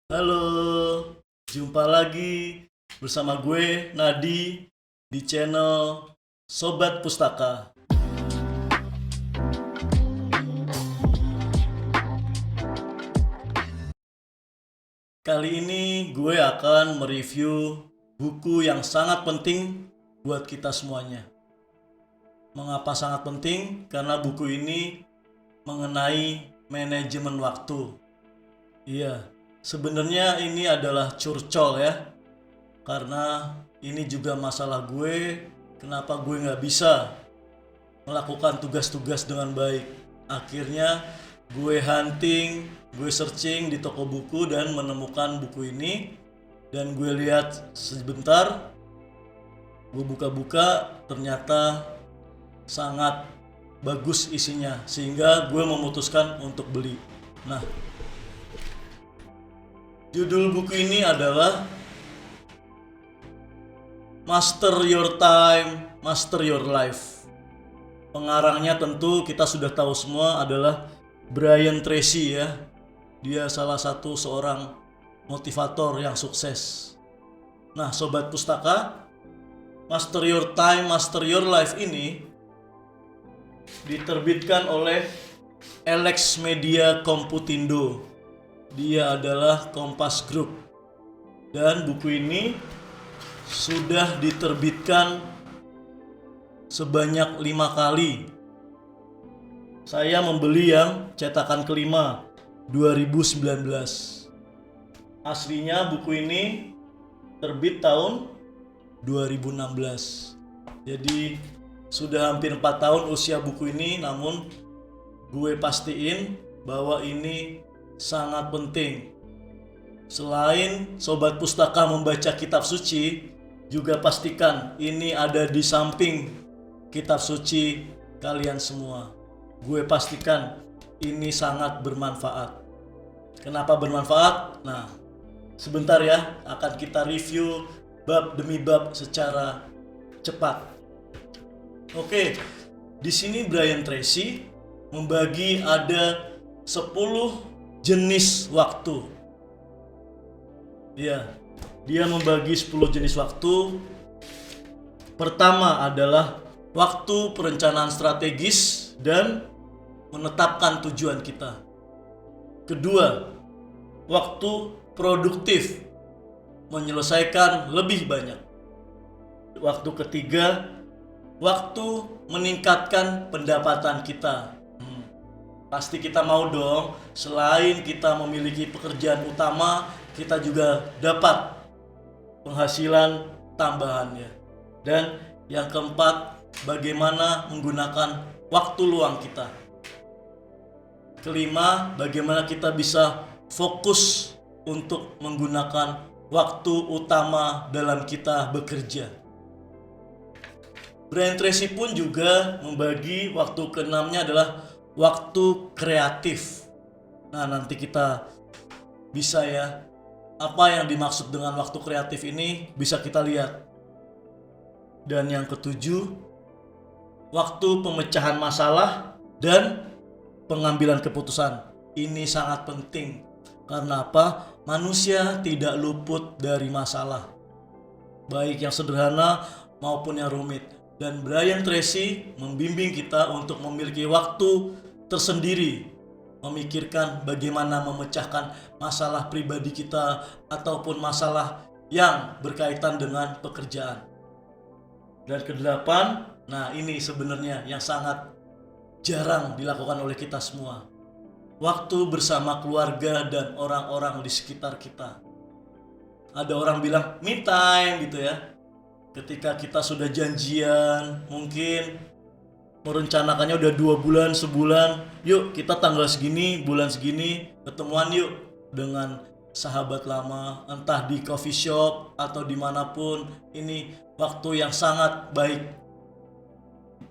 Halo, jumpa lagi bersama gue Nadi di channel Sobat Pustaka. Kali ini gue akan mereview buku yang sangat penting buat kita semuanya. Mengapa sangat penting? Karena buku ini mengenai manajemen waktu. Iya, sebenarnya ini adalah curcol ya. Karena ini juga masalah gue, kenapa gue nggak bisa melakukan tugas-tugas dengan baik. Akhirnya gue hunting, gue searching di toko buku dan menemukan buku ini. Dan gue lihat sebentar, gue buka-buka, ternyata sangat bagus isinya, sehingga gue memutuskan untuk beli. Nah, judul buku ini adalah Master Your Time, Master Your Life. Pengarangnya tentu kita sudah tahu semua adalah Brian Tracy ya. Dia salah satu seorang motivator yang sukses. Nah, Sobat Pustaka, Master Your Time, Master Your Life ini diterbitkan oleh Alex Media Komputindo. Dia adalah Kompas Group. Dan buku ini sudah diterbitkan sebanyak 5 kali. Saya membeli yang cetakan kelima 2019. Aslinya buku ini terbit tahun 2016. Jadi sudah hampir 4 tahun usia buku ini, namun gue pastiin bahwa ini sangat penting. Selain Sobat Pustaka membaca kitab suci, juga pastikan ini ada di samping kitab suci kalian semua. Gue pastikan ini sangat bermanfaat. Kenapa bermanfaat? Nah, sebentar ya, akan kita review bab demi bab secara cepat. Oke, di sini Brian Tracy membagi ada 10 jenis waktu. Ya, dia membagi 10 jenis waktu. Pertama adalah waktu perencanaan strategis dan menetapkan tujuan kita. Kedua, waktu produktif, menyelesaikan lebih banyak. Waktu ketiga, waktu meningkatkan pendapatan kita. Pasti kita mau dong, selain kita memiliki pekerjaan utama, kita juga dapat penghasilan tambahannya. Dan yang keempat, bagaimana menggunakan waktu luang kita. Kelima, bagaimana kita bisa fokus untuk menggunakan waktu utama dalam kita bekerja. Brian Tracy pun juga membagi waktu keenamnya adalah waktu kreatif. Nah, nanti kita bisa ya, apa yang dimaksud dengan waktu kreatif ini bisa kita lihat. Dan yang ketujuh, waktu pemecahan masalah dan pengambilan keputusan. Ini sangat penting. Karena apa? Manusia tidak luput dari masalah, baik yang sederhana maupun yang rumit. Dan Brian Tracy membimbing kita untuk memiliki waktu tersendiri, memikirkan bagaimana memecahkan masalah pribadi kita ataupun masalah yang berkaitan dengan pekerjaan. Dan kedelapan, nah ini sebenarnya yang sangat jarang dilakukan oleh kita semua. Waktu bersama keluarga dan orang-orang di sekitar kita. Ada orang bilang me time gitu ya. Ketika kita sudah janjian, mungkin merencanakannya udah 2 bulan, sebulan, yuk kita tanggal segini, bulan segini, ketemuan yuk dengan sahabat lama, entah di coffee shop atau dimanapun. Ini waktu yang sangat baik.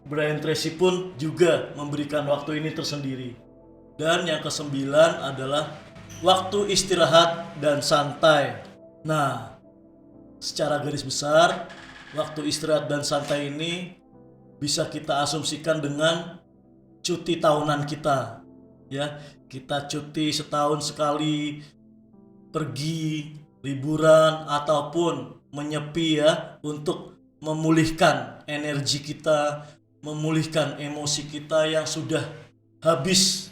Brian Tracy pun juga memberikan waktu ini tersendiri. Dan yang kesembilan adalah waktu istirahat dan santai. Nah, secara garis besar, waktu istirahat dan santai ini bisa kita asumsikan dengan cuti tahunan kita. Ya, kita cuti setahun sekali pergi liburan ataupun menyepi ya, untuk memulihkan energi kita, memulihkan emosi kita yang sudah habis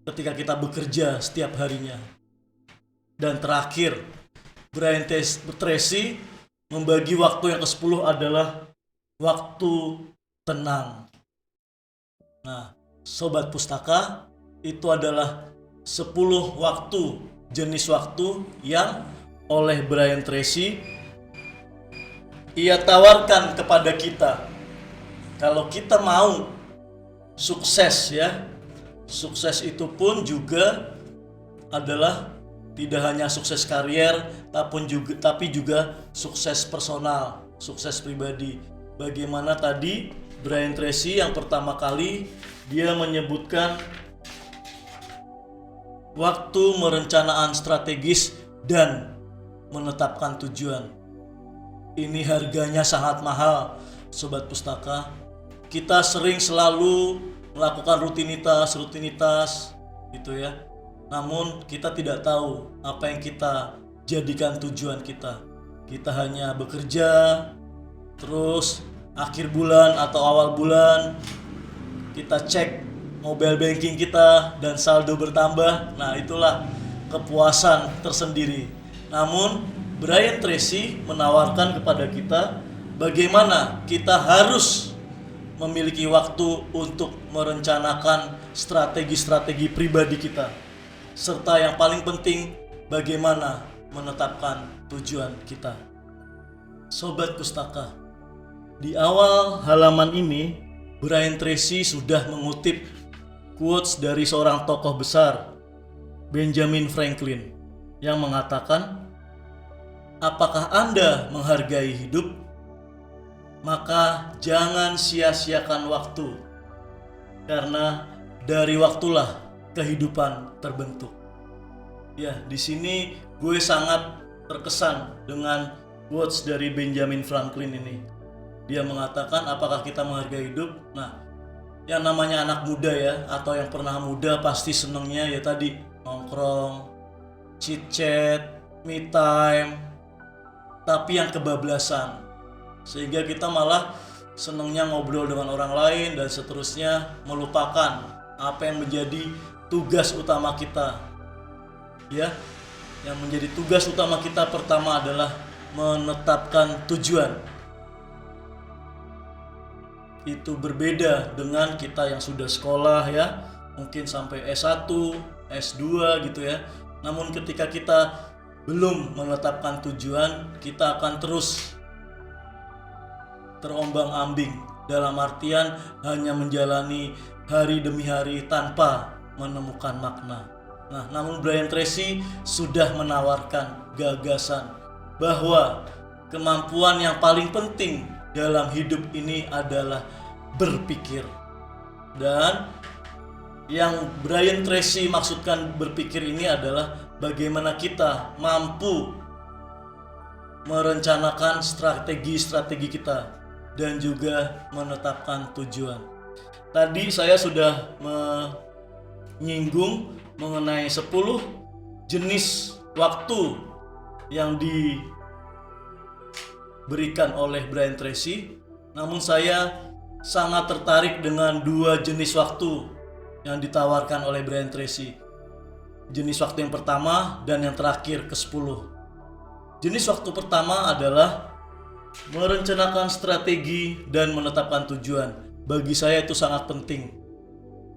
ketika kita bekerja setiap harinya. Dan terakhir, Brian Tracy membagi waktu yang ke-10 adalah waktu tenang. Nah, Sobat Pustaka, itu adalah 10 jenis waktu yang oleh Brian Tracy ia tawarkan kepada kita. Kalau kita mau sukses ya, sukses itu pun juga adalah tidak hanya sukses karier, tapi juga sukses personal, sukses pribadi. Bagaimana tadi Brian Tracy yang pertama kali dia menyebutkan waktu merencanaan strategis dan menetapkan tujuan. Ini harganya sangat mahal, Sobat Pustaka. Kita selalu melakukan rutinitas gitu ya. Namun kita tidak tahu apa yang kita jadikan tujuan kita. Kita hanya bekerja, terus akhir bulan atau awal bulan kita cek mobile banking kita dan saldo bertambah. Nah, itulah kepuasan tersendiri. Namun Brian Tracy menawarkan kepada kita bagaimana kita harus memiliki waktu untuk merencanakan strategi-strategi pribadi kita, serta yang paling penting bagaimana menetapkan tujuan kita. Sobat Pustaka, di awal halaman ini Brian Tracy sudah mengutip quotes dari seorang tokoh besar, Benjamin Franklin, yang mengatakan, apakah Anda menghargai hidup? Maka jangan sia-siakan waktu, karena dari waktulah kehidupan terbentuk. Ya, di sini gue sangat terkesan dengan quotes dari Benjamin Franklin ini. Dia mengatakan, apakah kita menghargai hidup? Nah, yang namanya anak muda ya, atau yang pernah muda pasti senengnya ya tadi nongkrong, chit-chat, me time, tapi yang kebablasan. Sehingga kita malah senengnya ngobrol dengan orang lain dan seterusnya, melupakan apa yang menjadi tugas utama kita. Ya, yang menjadi tugas utama kita pertama adalah menetapkan tujuan. Itu berbeda dengan kita yang sudah sekolah ya, mungkin sampai S1, S2 gitu ya. Namun ketika kita belum menetapkan tujuan, kita akan terus terombang-ambing, dalam artian hanya menjalani hari demi hari tanpa menemukan makna. Nah, namun Brian Tracy sudah menawarkan gagasan bahwa kemampuan yang paling penting dalam hidup ini adalah berpikir. Dan yang Brian Tracy maksudkan berpikir ini adalah bagaimana kita mampu merencanakan strategi-strategi kita dan juga menetapkan tujuan. Tadi saya sudah menyinggung mengenai 10 jenis waktu yang diberikan oleh Brian Tracy. Namun saya sangat tertarik dengan 2 jenis waktu yang ditawarkan oleh Brian Tracy. Jenis waktu yang pertama dan yang terakhir ke-10. Jenis waktu pertama adalah merencanakan strategi dan menetapkan tujuan. Bagi saya itu sangat penting.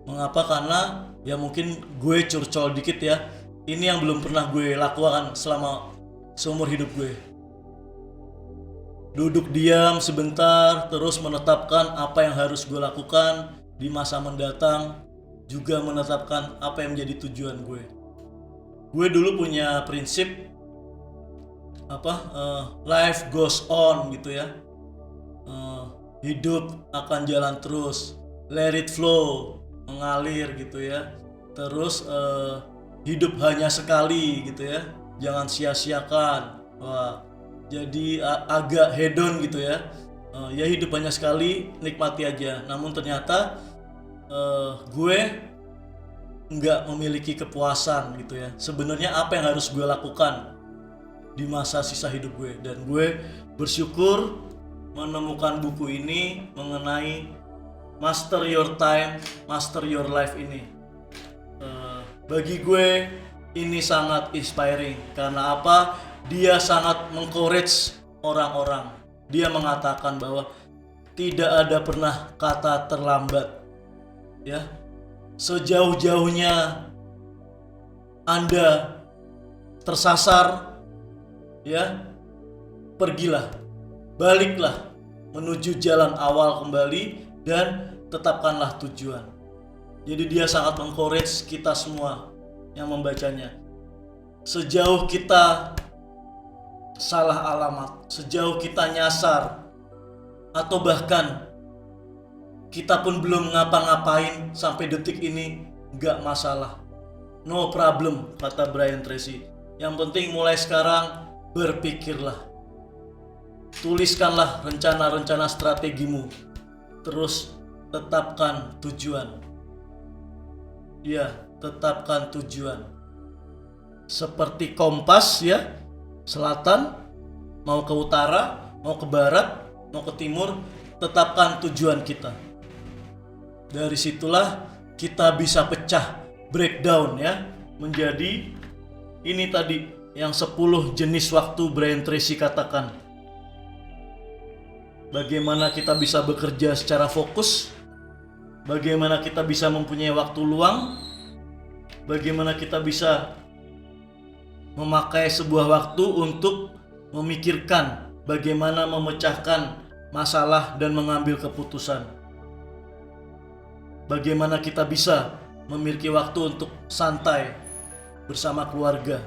Mengapa? Karena ya mungkin gue curcol dikit ya. Ini yang belum pernah gue lakukan selama seumur hidup gue. Duduk diam sebentar, terus menetapkan apa yang harus gue lakukan di masa mendatang, juga menetapkan apa yang menjadi tujuan gue. Gue dulu punya prinsip life goes on gitu ya. Hidup akan jalan terus, let it flow, mengalir gitu ya. Terus hidup hanya sekali gitu ya, jangan sia-siakan. Wah, jadi agak hedon gitu ya. Ya hidup hanya sekali, nikmati aja. Namun ternyata gue nggak memiliki kepuasan gitu ya. Sebenarnya apa yang harus gue lakukan di masa sisa hidup gue, dan gue bersyukur menemukan buku ini mengenai Master Your Time, Master Your Life ini. Bagi gue ini sangat inspiring. Karena apa? Dia sangat mengencourage orang-orang. Dia mengatakan bahwa tidak ada pernah kata terlambat. Ya, sejauh-jauhnya Anda tersasar, ya, pergilah, baliklah menuju jalan awal kembali dan tetapkanlah tujuan. Jadi dia sangat mengencourage kita semua yang membacanya. Sejauh kita salah alamat, sejauh kita nyasar, atau bahkan kita pun belum ngapa-ngapain sampai detik ini, gak masalah. No problem, kata Brian Tracy. Yang penting mulai sekarang berpikirlah. Tuliskanlah rencana-rencana strategimu. Terus tetapkan tujuan. Ya, tetapkan tujuan. Seperti kompas ya, selatan, mau ke utara, mau ke barat, mau ke timur, tetapkan tujuan kita. Dari situlah kita bisa pecah, breakdown ya, menjadi ini tadi yang 10 jenis waktu Brian Tracy katakan. Bagaimana kita bisa bekerja secara fokus, bagaimana kita bisa mempunyai waktu luang, bagaimana kita bisa memakai sebuah waktu untuk memikirkan bagaimana memecahkan masalah dan mengambil keputusan. Bagaimana kita bisa memiliki waktu untuk santai bersama keluarga.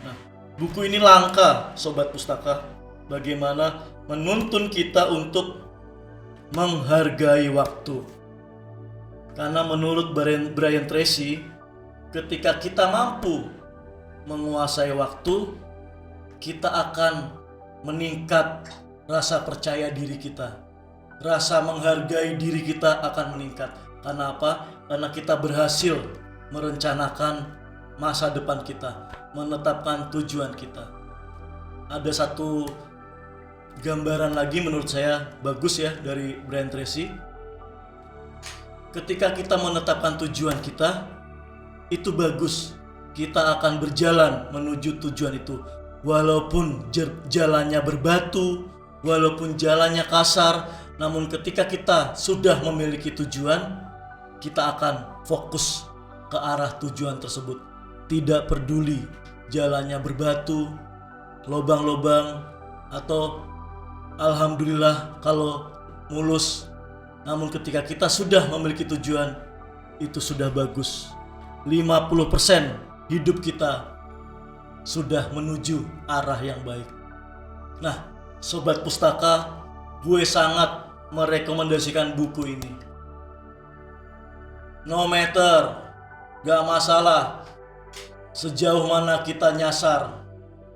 Nah, buku ini langka, sobat pustaka. Bagaimana menuntun kita untuk menghargai waktu. Karena menurut Brian Tracy, ketika kita mampu menguasai waktu, kita akan meningkat rasa percaya diri kita. Rasa menghargai diri kita akan meningkat. Karena apa? Karena kita berhasil merencanakan masa depan kita, menetapkan tujuan kita. Ada satu gambaran lagi menurut saya bagus ya dari Brian Tracy. Ketika kita menetapkan tujuan kita, itu bagus. Kita akan berjalan menuju tujuan itu. Walaupun jalannya berbatu, walaupun jalannya kasar, namun ketika kita sudah memiliki tujuan, kita akan fokus ke arah tujuan tersebut. Tidak peduli jalannya berbatu, lobang-lobang, atau alhamdulillah kalau mulus. Namun ketika kita sudah memiliki tujuan, itu sudah bagus. 50% hidup kita sudah menuju arah yang baik. Nah, sobat pustaka, gue sangat merekomendasikan buku ini. No matter, gak masalah sejauh mana kita nyasar,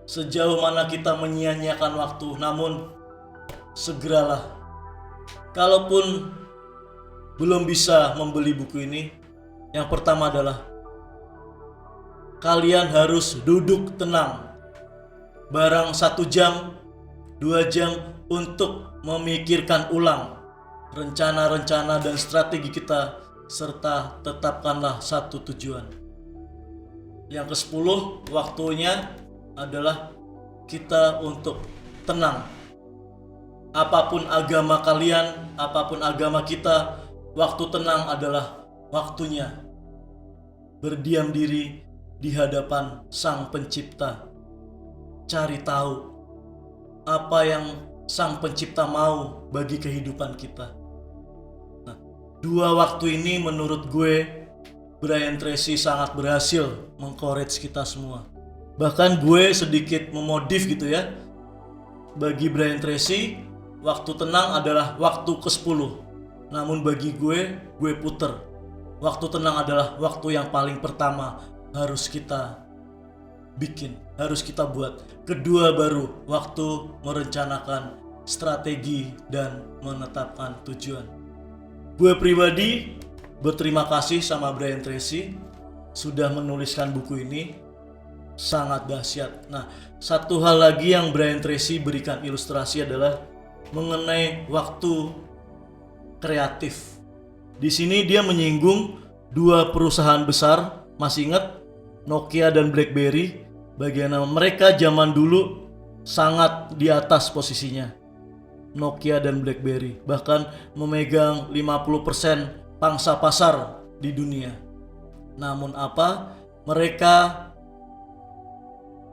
sejauh mana kita menyia-nyiakan waktu, namun segeralah. Kalaupun belum bisa membeli buku ini, yang pertama adalah kalian harus duduk tenang barang 1 jam, 2 jam untuk memikirkan ulang rencana-rencana dan strategi kita, serta tetapkanlah satu tujuan. Yang ke-10, waktunya adalah kita untuk tenang. Apapun agama kalian, apapun agama kita, waktu tenang adalah waktunya berdiam diri di hadapan Sang Pencipta. Cari tahu apa yang Sang Pencipta mau bagi kehidupan kita. Nah, 2 waktu ini menurut gue, Brian Tracy sangat berhasil mengencourage kita semua. Bahkan gue sedikit memodif gitu ya. Bagi Brian Tracy, waktu tenang adalah waktu ke-10. Namun bagi gue puter. Waktu tenang adalah waktu yang paling pertama harus kita bikin, harus kita buat. Kedua baru waktu merencanakan strategi dan menetapkan tujuan. Gue pribadi berterima kasih sama Brian Tracy sudah menuliskan buku ini, sangat dahsyat. Nah, satu hal lagi yang Brian Tracy berikan ilustrasi adalah mengenai waktu kreatif. Di sini dia menyinggung dua perusahaan besar, masih ingat Nokia dan BlackBerry, bagaimana mereka zaman dulu sangat di atas posisinya. Nokia dan BlackBerry bahkan memegang 50% pangsa pasar di dunia. Namun apa? Mereka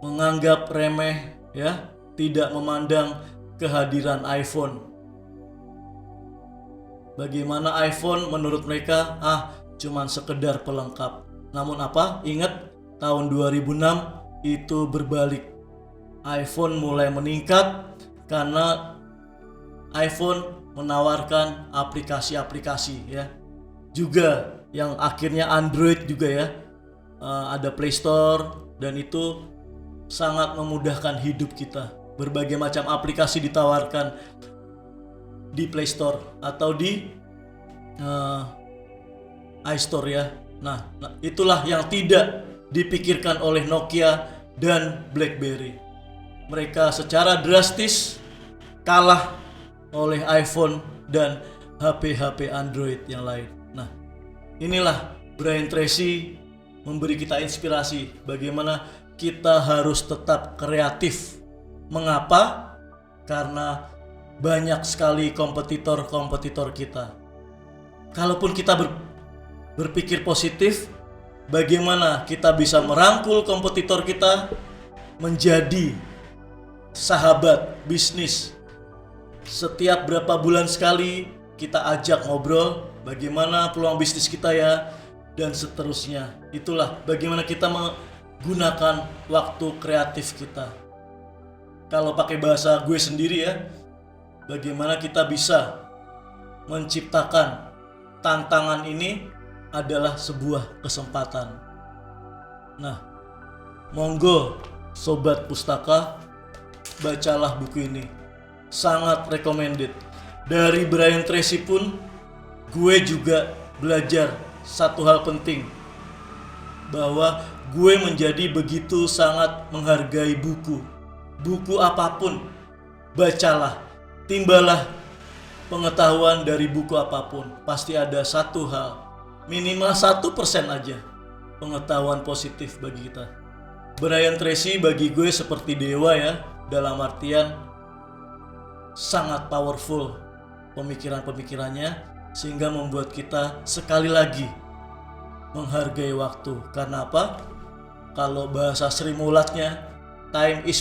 menganggap remeh ya, tidak memandang kehadiran iPhone. Bagaimana iPhone menurut mereka cuman sekedar pelengkap. Namun apa? Ingat tahun 2006 itu berbalik. iPhone mulai meningkat karena iPhone menawarkan aplikasi-aplikasi ya. Juga yang akhirnya Android juga ya. Ada Play Store dan itu sangat memudahkan hidup kita. Berbagai macam aplikasi ditawarkan di Play Store atau di iStore ya. Nah, itulah yang tidak dipikirkan oleh Nokia dan BlackBerry. Mereka secara drastis kalah oleh iPhone dan HP-HP Android yang lain. Nah, inilah Brian Tracy memberi kita inspirasi bagaimana kita harus tetap kreatif. Mengapa? Karena banyak sekali kompetitor-kompetitor kita. Kalaupun kita berpikir positif, bagaimana kita bisa merangkul kompetitor kita menjadi sahabat bisnis. Setiap berapa bulan sekali kita ajak ngobrol bagaimana peluang bisnis kita ya, dan seterusnya. Itulah bagaimana kita menggunakan waktu kreatif kita. Kalau pakai bahasa gue sendiri ya, bagaimana kita bisa menciptakan tantangan ini adalah sebuah kesempatan. Nah, monggo Sobat Pustaka, bacalah buku ini. Sangat recommended. Dari Brian Tracy pun gue juga belajar satu hal penting, bahwa gue menjadi begitu sangat menghargai buku. Buku apapun, bacalah, timbalah pengetahuan dari buku apapun. Pasti ada satu hal, minimal 1% aja pengetahuan positif bagi kita. Brian Tracy bagi gue seperti dewa ya, dalam artian sangat powerful pemikiran-pemikirannya, sehingga membuat kita sekali lagi menghargai waktu. Karena apa? Kalau bahasa Sri Mulatnya, time is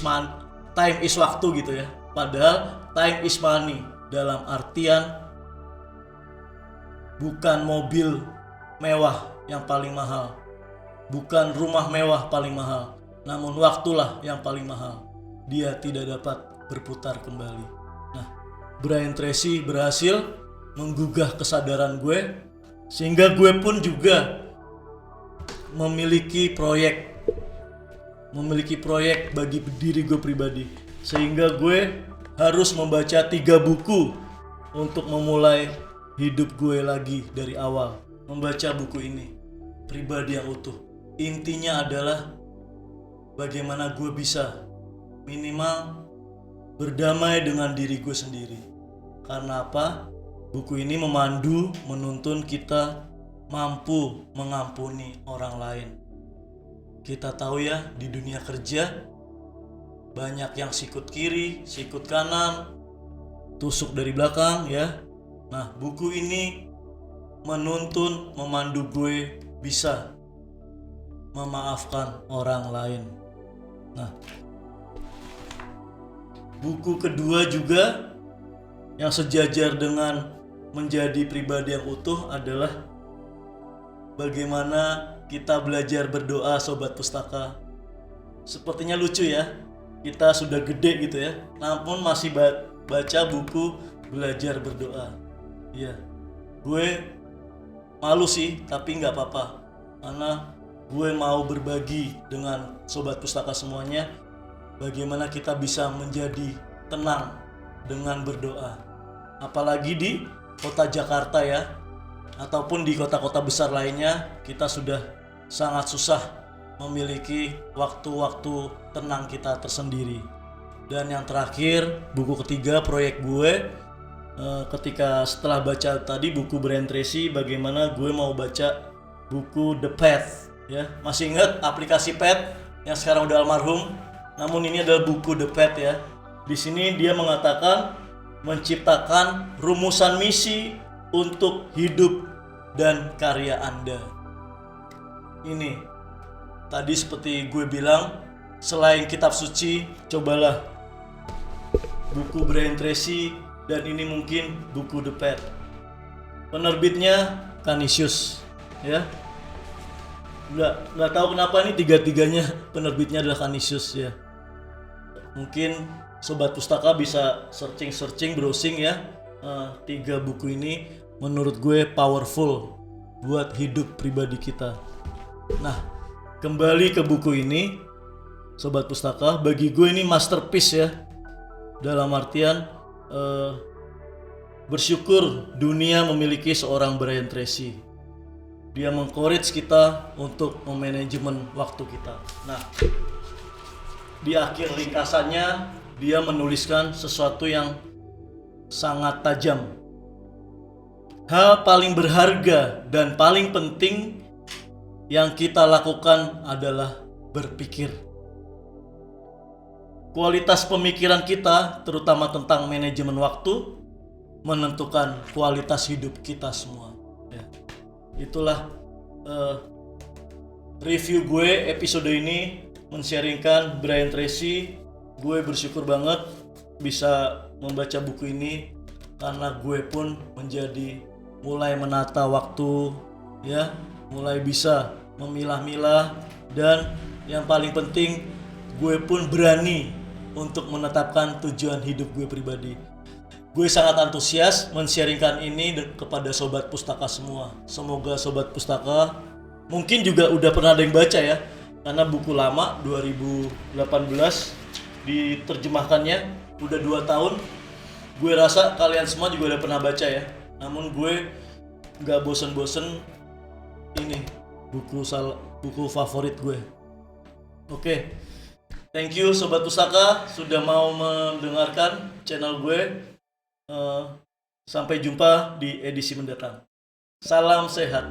waktu gitu ya. Padahal time is money, dalam artian bukan mobil mewah yang paling mahal, bukan rumah mewah paling mahal, namun waktulah yang paling mahal. Dia tidak dapat berputar kembali. Nah, Brian Tracy berhasil menggugah kesadaran gue, sehingga gue pun juga memiliki proyek bagi diri gue pribadi, sehingga gue harus membaca 3 buku untuk memulai hidup gue lagi dari awal. Membaca buku ini, Pribadi yang Utuh, intinya adalah bagaimana gue bisa minimal berdamai dengan diri gue sendiri. Karena apa? Buku ini menuntun kita mampu mengampuni orang lain. Kita tahu ya, di dunia kerja banyak yang sikut kiri, sikut kanan, tusuk dari belakang ya. Nah, buku ini menuntun, memandu gue bisa memaafkan orang lain. Nah, buku kedua juga yang sejajar dengan menjadi pribadi yang utuh adalah bagaimana kita belajar berdoa, Sobat Pustaka. Sepertinya lucu ya, kita sudah gede gitu ya, namun masih baca buku belajar berdoa. Iya, gue malu sih, tapi nggak apa-apa, karena gue mau berbagi dengan Sobat Pustaka semuanya bagaimana kita bisa menjadi tenang dengan berdoa. Apalagi di kota Jakarta ya, ataupun di kota-kota besar lainnya, kita sudah sangat susah memiliki waktu-waktu tenang kita tersendiri. Dan yang terakhir, buku ketiga proyek gue, ketika setelah baca tadi buku Brian Tracy, bagaimana gue mau baca buku The Path, ya. Masih ingat aplikasi Path yang sekarang udah almarhum? Namun ini adalah buku The Path, ya. Di sini dia mengatakan menciptakan rumusan misi untuk hidup dan karya Anda. Ini tadi seperti gue bilang, selain kitab suci, cobalah buku Brian Tracy, dan ini mungkin buku The Path. Penerbitnya Canisius, ya. Nggak tahu kenapa ini tiga-tiganya penerbitnya adalah Canisius, ya. Mungkin sobat pustaka bisa searching browsing, ya. Tiga buku ini menurut gue powerful buat hidup pribadi kita. Nah, kembali ke buku ini, sobat pustaka, bagi gue ini masterpiece, ya. Dalam artian bersyukur dunia memiliki seorang Brian Tracy. Dia mengencourage kita untuk memanajemen waktu kita. Nah, di akhir ringkasannya dia menuliskan sesuatu yang sangat tajam. Hal paling berharga dan paling penting yang kita lakukan adalah berpikir. Kualitas pemikiran kita, terutama tentang manajemen waktu, menentukan kualitas hidup kita semua, ya. Itulah review gue episode ini, men-sharingkan Brian Tracy. Gue bersyukur banget bisa membaca buku ini, karena gue pun menjadi mulai menata waktu, ya, mulai bisa memilah-milah, dan yang paling penting gue pun berani untuk menetapkan tujuan hidup gue pribadi. Gue sangat antusias men-sharingkan ini kepada sobat pustaka semua. Semoga sobat pustaka mungkin juga udah pernah ada yang baca, ya, karena buku lama 2018 diterjemahkannya udah 2 tahun. Gue rasa kalian semua juga udah pernah baca, ya. Namun gue gak bosen-bosen, ini buku favorit gue. Oke. Thank you sobat pustaka sudah mau mendengarkan channel gue. Sampai jumpa di edisi mendatang. Salam sehat.